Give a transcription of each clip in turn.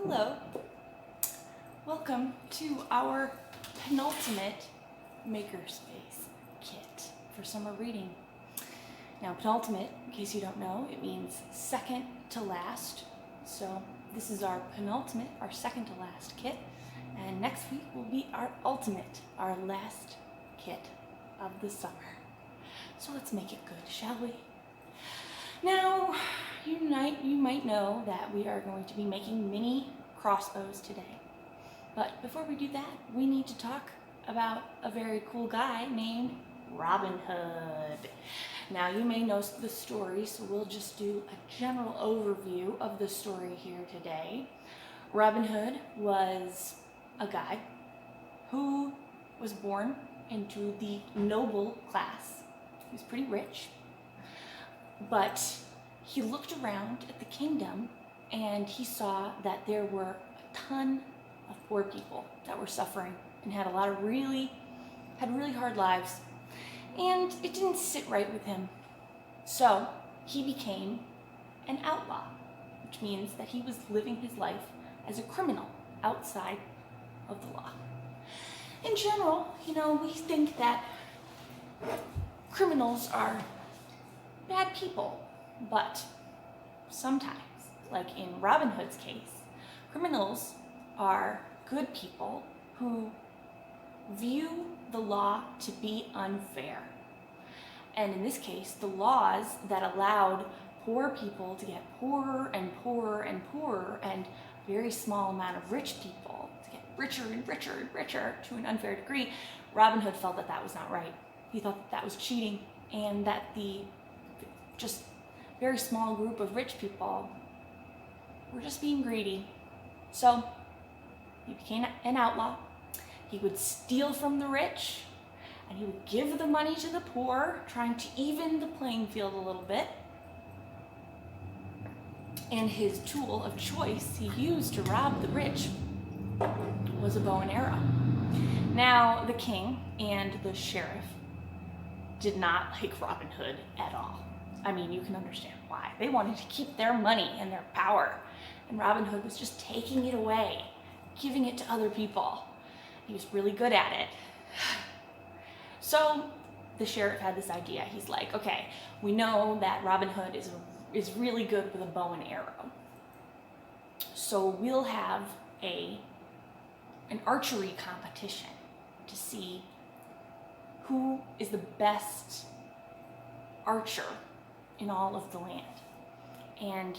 Hello. Welcome to our penultimate makerspace kit for summer reading. Now, penultimate, in case you don't know, it means second to last. So this is our penultimate, our second to last kit. And next week will be our ultimate, our last kit of the summer. So let's make it good, shall we? Now, you might know that we are going to be making mini crossbows today. But before we do that, we need to talk about a very cool guy named Robin Hood. Now, you may know the story, so we'll just do a general overview of the story here today. Robin Hood was a guy who was born into the noble class. He was pretty rich, but he looked around at the kingdom and he saw that there were a ton of poor people that were suffering and had really hard lives, and it didn't sit right with him. So he became an outlaw, which means that he was living his life as a criminal outside of the law. In general, we think that criminals are bad people, but sometimes, like in Robin Hood's case, criminals are good people who view the law to be unfair. And in this case, the laws that allowed poor people to get poorer and poorer and poorer, and a very small amount of rich people to get richer and richer and richer to an unfair degree, Robin Hood felt that that was not right. He thought that was cheating, and that the just very small group of rich people were just being greedy. So he became an outlaw. He would steal from the rich, and he would give the money to the poor, trying to even the playing field a little bit. And his tool of choice he used to rob the rich was a bow and arrow. Now, the king and the sheriff did not like Robin Hood at all. I mean, you can understand why. They wanted to keep their money and their power, and Robin Hood was just taking it away, giving it to other people. He was really good at it. So the sheriff had this idea. He's like, okay, we know that Robin Hood is really good with a bow and arrow. So we'll have an archery competition to see who is the best archer in all of the land. And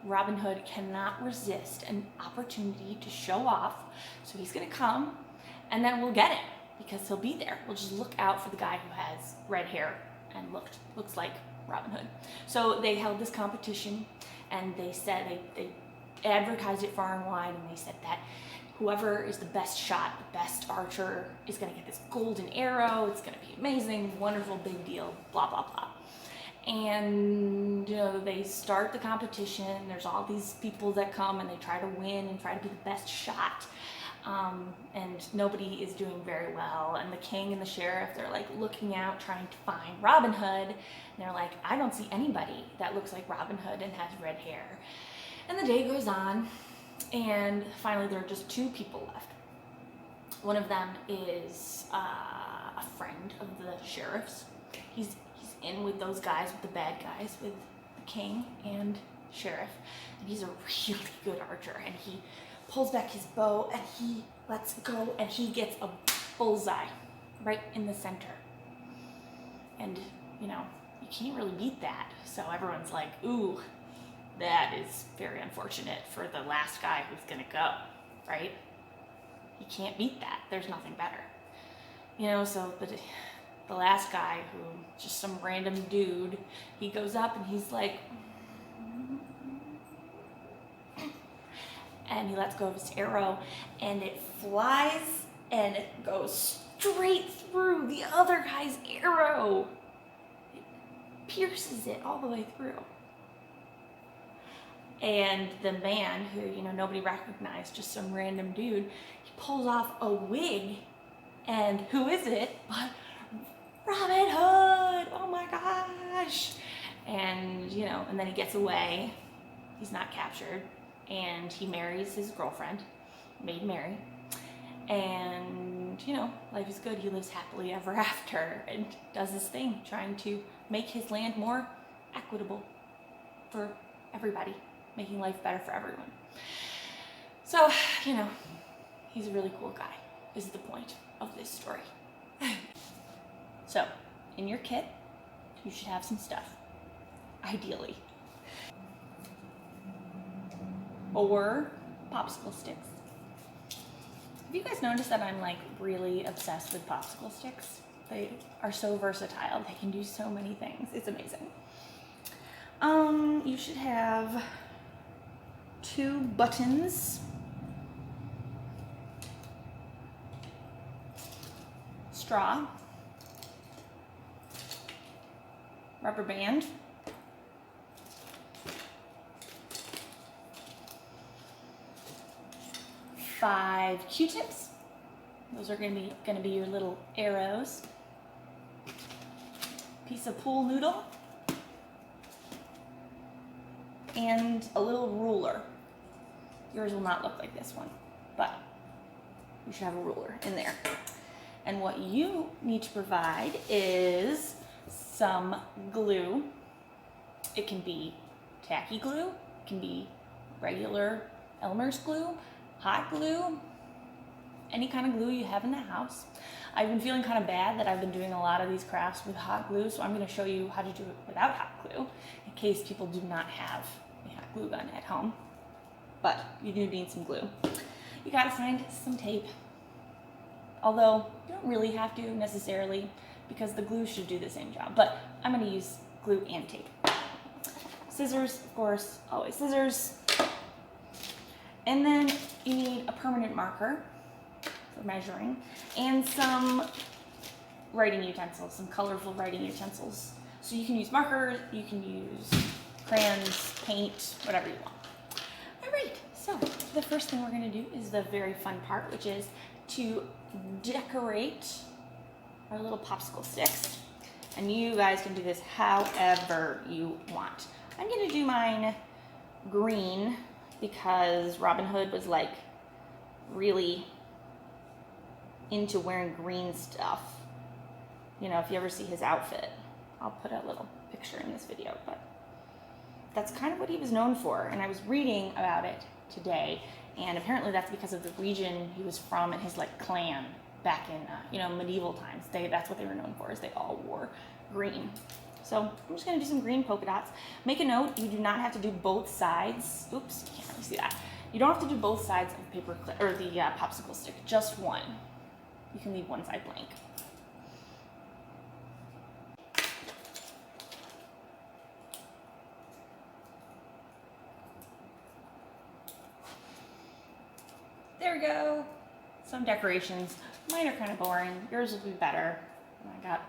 Robin Hood cannot resist an opportunity to show off, so he's gonna come, and then we'll get him because he'll be there. We'll just look out for the guy who has red hair and looks like Robin Hood. So they held this competition, and they said they advertised it far and wide, and they said that whoever is the best shot, the best archer, is gonna get this golden arrow. It's gonna be amazing, wonderful, big deal, blah blah blah. And they start the competition. There's all these people that come and they try to win and try to be the best shot, and nobody is doing very well. And the king and the sheriff, they're like looking out trying to find Robin Hood, and they're like, I don't see anybody that looks like Robin Hood and has red hair. And the day goes on, and finally there are just two people left. One of them is a friend of the sheriff's. He's in with those guys, with the bad guys, with the king and sheriff, and he's a really good archer, and he pulls back his bow and he lets go, and he gets a bullseye right in the center. And you can't really beat that, so everyone's like, ooh, that is very unfortunate for the last guy who's gonna go, right? You can't beat that. There's nothing better, but the last guy, who just some random dude, he goes up and he's like, and he lets go of his arrow, and it flies and it goes straight through the other guy's arrow. It pierces it all the way through. And the man, who nobody recognized, just some random dude, he pulls off a wig, and who is it but Robin Hood? Oh my gosh. And and then he gets away. He's not captured. and he marries his girlfriend, Maid Mary, and you know, life is good. He lives happily ever after and does his thing, trying to make his land more equitable for everybody, making life better for everyone. So, you know, he's a really cool guy, is the point of this story. So, in your kit, you should have some stuff, ideally. Or popsicle sticks. Have you guys noticed that I'm like really obsessed with popsicle sticks? They are so versatile. They can do so many things. It's amazing. You should have 2 buttons, straw, rubber band, five Q-tips. Those are going to be your little arrows. Piece of pool noodle. And a little ruler. Yours will not look like this one, but you should have a ruler in there. And what you need to provide is some glue. It can be tacky glue, it can be regular Elmer's glue, hot glue, any kind of glue you have in the house. I've been feeling kind of bad that I've been doing a lot of these crafts with hot glue, so I'm going to show you how to do it without hot glue in case people do not have a hot glue gun at home. But you do need some glue. You got to find some tape. Although you don't really have to necessarily because the glue should do the same job, but I'm going to use glue and tape. Scissors, of course, always scissors. And then you need a permanent marker for measuring and some writing utensils, some colorful writing utensils. So you can use markers, you can use crayons, paint, whatever you want. All right, so the first thing we're going to do is the very fun part, which is to decorate our little popsicle sticks. And you guys can do this however you want. I'm going to do mine green because Robin Hood was like really into wearing green stuff. You know, if you ever see his outfit, I'll put a little picture in this video, but that's kind of what he was known for. And I was reading about it today, and apparently that's because of the region he was from and his like clan back in you know, medieval times. That's what they were known for, is they all wore green. So I'm just gonna do some green polka dots. Make a note, you do not have to do both sides. Oops, you can't really see that. You don't have to do both sides of the paper clip or the popsicle stick, just one. You can leave one side blank. There we go. Some decorations. Mine are kind of boring. Yours will be better. I got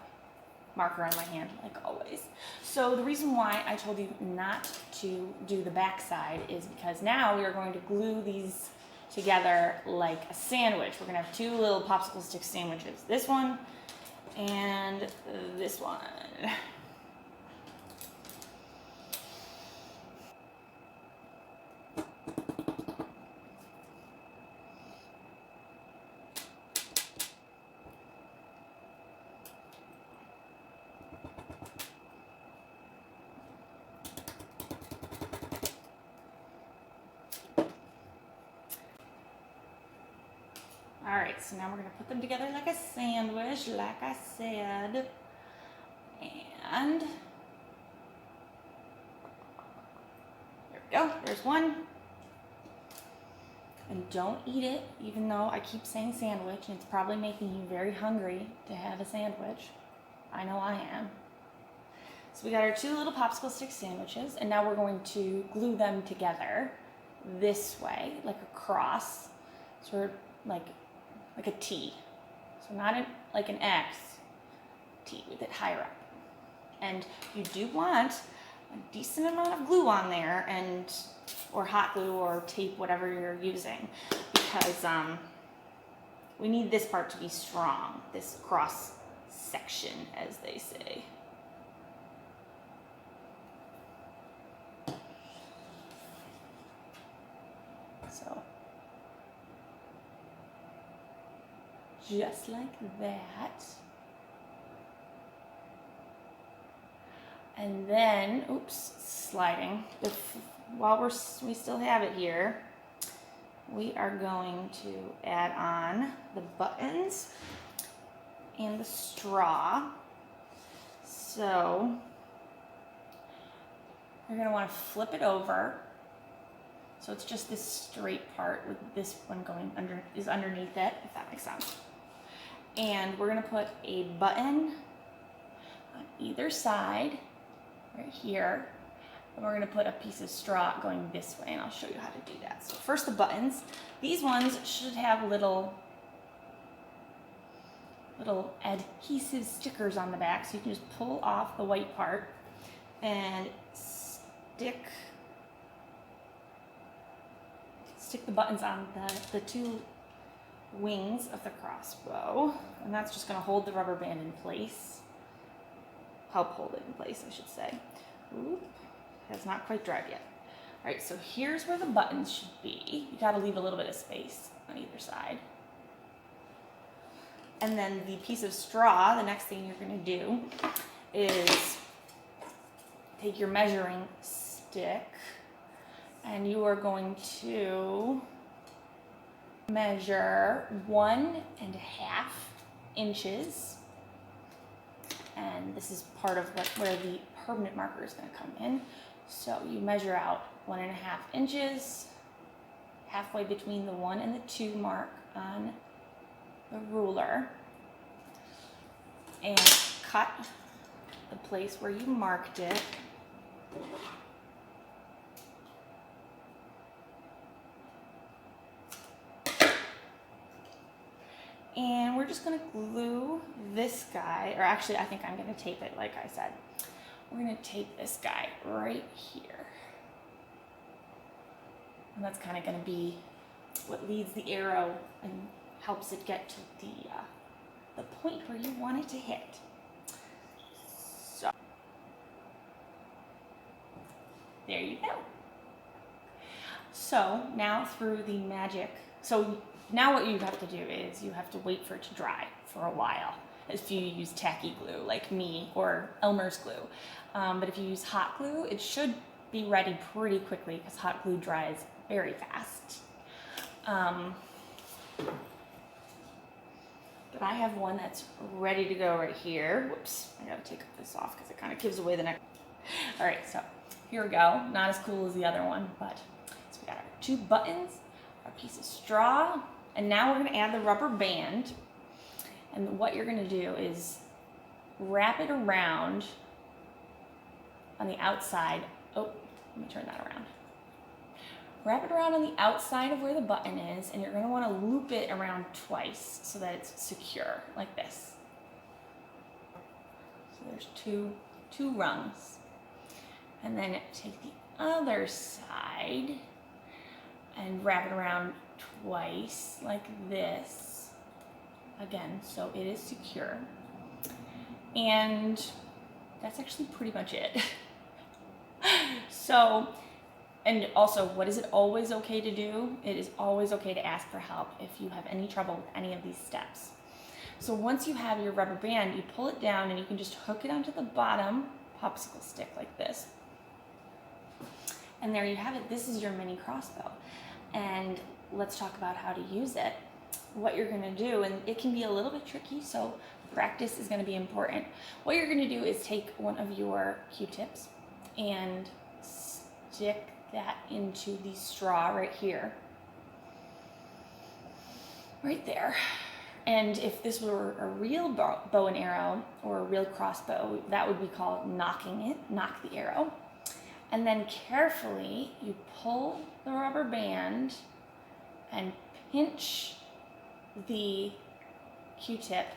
marker on my hand, like always. So the reason why I told you not to do the back side is because now we are going to glue these together like a sandwich. We're gonna have 2 little popsicle stick sandwiches. This one and this one. All right, so now we're gonna put them together like a sandwich, like I said. And there we go, there's one. And don't eat it, even though I keep saying sandwich, and it's probably making you very hungry to have a sandwich. I know I am. So we got our 2 little popsicle stick sandwiches, and now we're going to glue them together this way, like a cross, sort of like a T. So not like an X, T with it higher up. And you do want a decent amount of glue on there, and or hot glue or tape, whatever you're using, because we need this part to be strong, this cross section, as they say. just like that. And then, oops, sliding. While we still have it here, we are going to add on the buttons and the straw. So you're going to want to flip it over. So it's just this straight part with this one going underneath it, if that makes sense. And we're going to put a button on either side, right here. And we're going to put a piece of straw going this way, and I'll show you how to do that. So first the buttons. These ones should have little adhesive stickers on the back, so you can just pull off the white part and stick the buttons on the two wings of the crossbow, and that's just going to hold the rubber band in place. Help hold it in place, I should say. Oop, it's not quite dried yet. All right, so here's where the buttons should be. You got to leave a little bit of space on either side. And then the piece of straw, the next thing you're going to do is take your measuring stick, and you are going to measure 1.5 inches. And this is part of where the permanent marker is going to come in. So you measure out 1.5 inches, halfway between the 1 and the 2 mark on the ruler, and cut the place where you marked it. And we're just going to glue this guy, or actually I think I'm going to tape it like I said. We're going to tape this guy right here. And that's kind of going to be what leads the arrow and helps it get to the point where you want it to hit. So, there you go. So now through the magic, so now what you have to do is you have to wait for it to dry for a while. If you use tacky glue like me, or Elmer's glue. But if you use hot glue, it should be ready pretty quickly because hot glue dries very fast. But I have one that's ready to go right here. Whoops, I gotta take this off because it kind of gives away the neck. All right, so here we go. Not as cool as the other one, but so we got our 2 buttons, our piece of straw, and now we're gonna add the rubber band. And what you're gonna do is wrap it around on the outside. Oh, let me turn that around. Wrap it around on the outside of where the button is, and you're gonna wanna loop it around twice so that it's secure, like this. So there's two rungs. And then take the other side and wrap it around twice, like this. Again, so it is secure. And that's actually pretty much it. So, and also, what is it always okay to do? It is always okay to ask for help if you have any trouble with any of these steps. So once you have your rubber band, you pull it down and you can just hook it onto the bottom popsicle stick like this. And there you have it. This is your mini crossbow. And let's talk about how to use it. What you're gonna do, and it can be a little bit tricky, so practice is gonna be important. What you're gonna do is take one of your Q-tips and stick that into the straw right here. Right there. And if this were a real bow and arrow or a real crossbow, that would be called knocking it, knock the arrow. And then carefully you pull the rubber band and pinch the Q-tip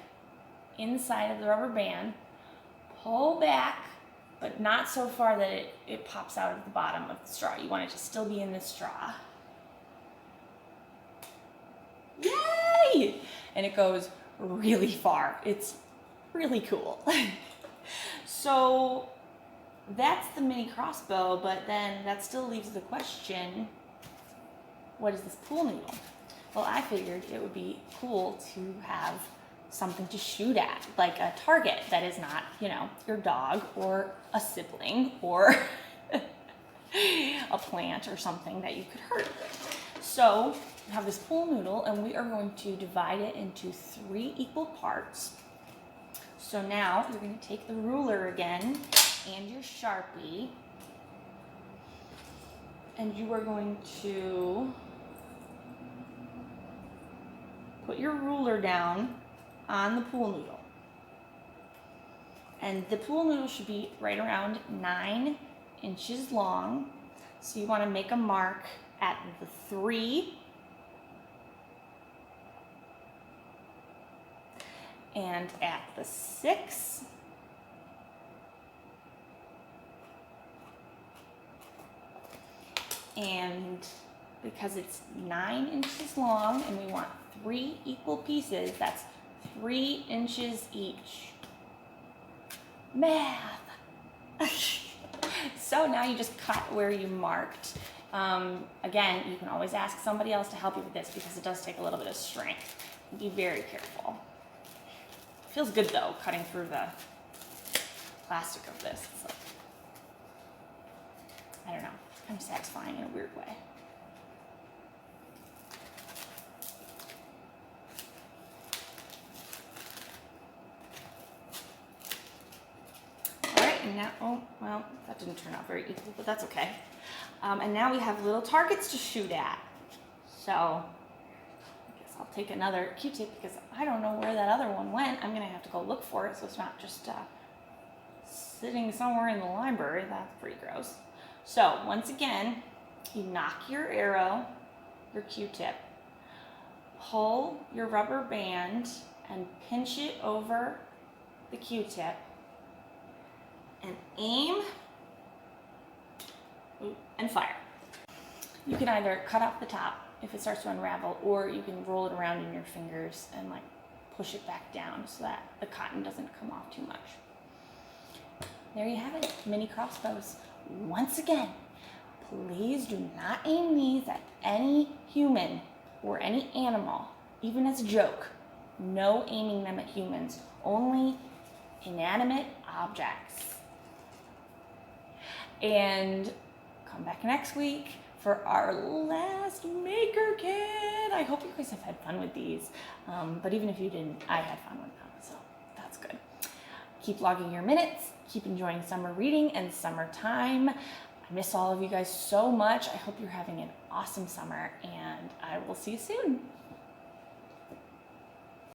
inside of the rubber band, pull back, but not so far that it pops out of the bottom of the straw. You want it to still be in the straw. Yay! And it goes really far. It's really cool. So that's the mini crossbow, but then that still leaves the question, what is this pool noodle? Well, I figured it would be cool to have something to shoot at, like a target that is not, you know, your dog or a sibling or a plant or something that you could hurt. So we have this pool noodle, and we are going to divide it into 3 equal parts. So now you're going to take the ruler again and your Sharpie, and you are going to put your ruler down on the pool noodle. And the pool noodle should be right around 9 inches long. So you want to make a mark at the 3 and at the 6 and because it's 9 inches long and we want 3 equal pieces, that's 3 inches each. Math. So now you just cut where you marked. Again, you can always ask somebody else to help you with this because it does take a little bit of strength. Be very careful. Feels good though, cutting through the plastic of this. It's like, I don't know, kind of satisfying in a weird way. And now, oh, well, that didn't turn out very equal, but that's okay. And now we have little targets to shoot at. So I guess I'll take another Q-tip because I don't know where that other one went. I'm gonna have to go look for it so it's not just sitting somewhere in the library. That's pretty gross. So once again, you knock your arrow, your Q-tip, pull your rubber band and pinch it over the Q-tip, and aim and fire. You can either cut off the top if it starts to unravel, or you can roll it around in your fingers and like push it back down so that the cotton doesn't come off too much. There you have it, mini crossbows. Once again, please do not aim these at any human or any animal, even as a joke. No aiming them at humans, only inanimate objects. And come back next week for our last maker kit. I hope you guys have had fun with these. But even if you didn't, I had fun with them, so that's good. Keep logging your minutes. Keep enjoying summer reading and summertime. I miss all of you guys so much. I hope you're having an awesome summer, and I will see you soon.